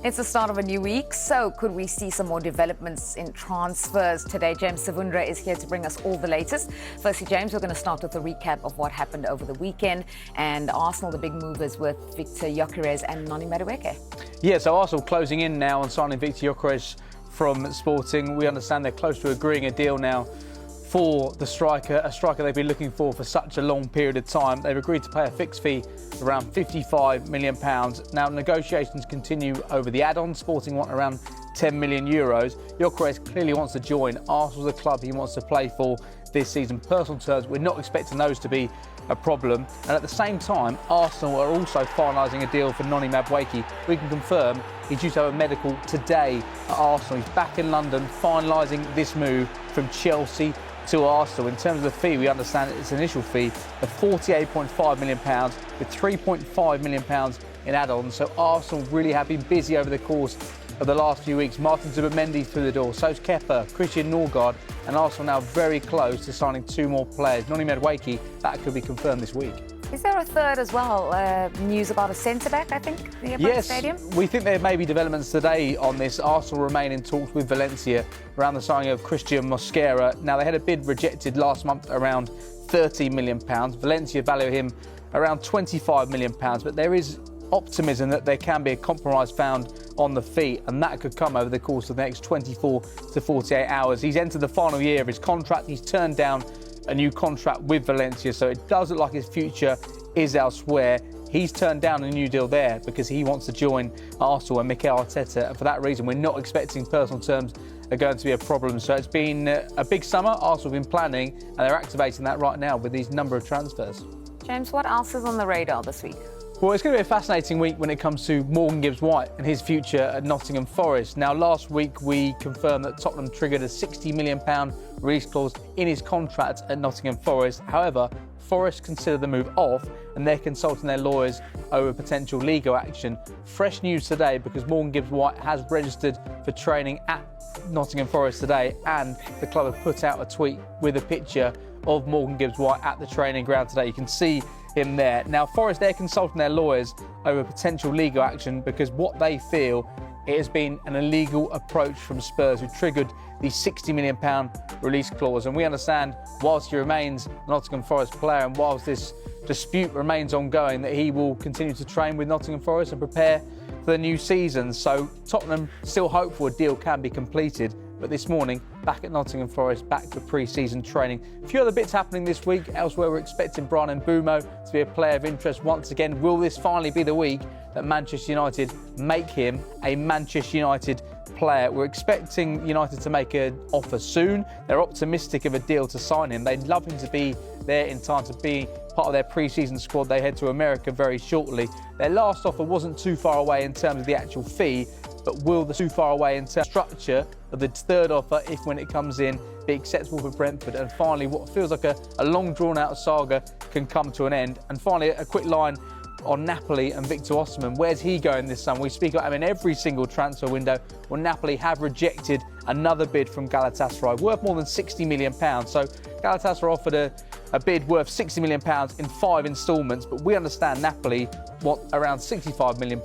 It's the start of a new week, so could we see some more developments in transfers today? James Savundra is here to bring us all the latest. Firstly, James, we're going to start with a recap of what happened over the weekend, and Arsenal, the big movers with Victor Gyökeres and Noni Madueke. Yeah, so Arsenal closing in now on signing Victor Gyökeres from Sporting. We understand they're close to agreeing a deal now for the striker, a striker they've been looking for such a long period of time. They've agreed to pay a fixed fee of around £55 million. Now, negotiations continue over the add-on. Sporting want around €10 million. Gyökeres clearly wants to join. Arsenal's the club he wants to play for this season. Personal terms, we're not expecting those to be a problem. And at the same time, Arsenal are also finalising a deal for Noni Madueke. We can confirm he's due to have a medical today at Arsenal. He's back in London finalising this move from Chelsea to Arsenal. In terms of the fee, we understand its initial fee of £48.5 million with £3.5 million in add-ons. So Arsenal really have been busy over the course of the last few weeks. Martin Zubimendi through the door, so's Kepa, Christian Norgard, and Arsenal now very close to signing two more players. Noni Madueke, that could be confirmed this week. Is there a third as well? News about a centre-back, I think, the Emirates Stadium? Yes, we think there may be developments today on this. Arsenal remain in talks with Valencia around the signing of Christian Mosquera. Now, they had a bid rejected last month around £30 million. Valencia value him around £25 million, but there is optimism that there can be a compromise found on the fee, and that could come over the course of the next 24 to 48 hours. He's entered the final year of his contract. He's turned down a new contract with Valencia, so it does look like his future is elsewhere. He's turned down a new deal there because he wants to join Arsenal and Mikel Arteta, and for that reason we're not expecting personal terms are going to be a problem. So it's been a big summer. Arsenal have been planning, and they're activating that right now with these number of transfers. James, what else is on the radar this week? Well, it's going to be a fascinating week when it comes to Morgan Gibbs-White and his future at Nottingham Forest. Now, last week we confirmed that Tottenham triggered a £60 million release clause in his contract at Nottingham Forest. However, Forest consider the move off, and they're consulting their lawyers over potential legal action. Fresh news today, because Morgan Gibbs-White has registered for training at Nottingham Forest today, and the club have put out a tweet with a picture of Morgan Gibbs-White at the training ground today. You can see him there. Now, Forest, they're consulting their lawyers over potential legal action because what they feel it has been an illegal approach from Spurs, who triggered the £60 million release clause. And we understand, whilst he remains a Nottingham Forest player and whilst this dispute remains ongoing, that he will continue to train with Nottingham Forest and prepare for the new season. So Tottenham still hopeful a deal can be completed. But this morning, back at Nottingham Forest, back to pre-season training. A few other bits happening this week. Elsewhere, we're expecting Brian Mbeumo to be a player of interest once again. Will this finally be the week that Manchester United make him a Manchester United player? We're expecting United to make an offer soon. They're optimistic of a deal to sign him. They'd love him to be there in time to be part of their pre-season squad. They head to America very shortly. Their last offer wasn't too far away in terms of the actual fee, but will the too far away in terms of structure of the third offer, if when it comes in, be acceptable for Brentford? And finally, what feels like a long drawn-out saga can come to an end. And finally, a quick line on Napoli and Victor Osimhen. Where's he going this summer? We speak about him in every single transfer window. Well, Napoli have rejected another bid from Galatasaray worth more than £60 million. So Galatasaray offered a bid worth £60 million in 5 instalments, but we understand Napoli want around £65 million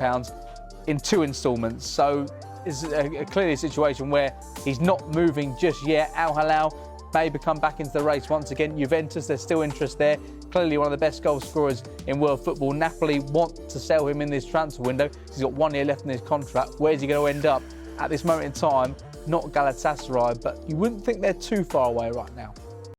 in 2 instalments. So it's clearly a situation where he's not moving just yet. Al Hilal may come back into the race once again. Juventus, there's still interest there. Clearly one of the best goal scorers in world football. Napoli want to sell him in this transfer window. He's got 1 year left in his contract. Where's he going to end up? At this moment in time, not Galatasaray, but you wouldn't think they're too far away right now.